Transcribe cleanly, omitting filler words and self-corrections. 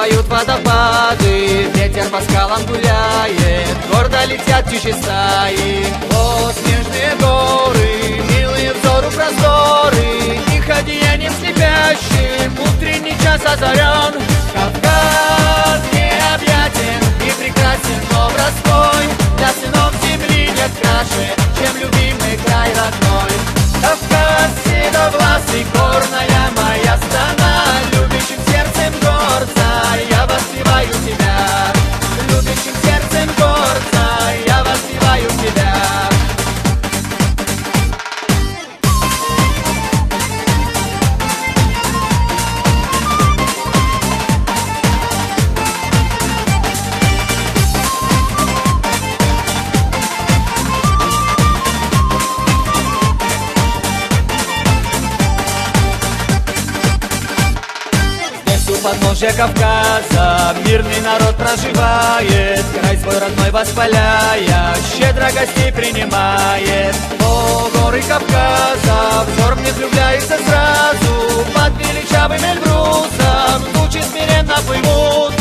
поют водопады, ветер по скалам гуляет, гордо летят птичьи стаи. О, снежные горы, милые взору просторы, их одеянием слепящим утренний час озарен. Кавказ необъятен и прекрасен, но простой, для сынов земли нет краше, чем любимый край родной. Кавказ седовласый, горная моя страна, любящим сердцем горца я воспеваю тебя. Любящим сердцем горца я воспеваю тебя. У подножья Кавказа мирный народ проживает, край свой родной воспаляя, щедро гостей принимает. О, горы Кавказа, взор мне влюбляется сразу, под величавым Эльбрусом тучи смиренно плывут.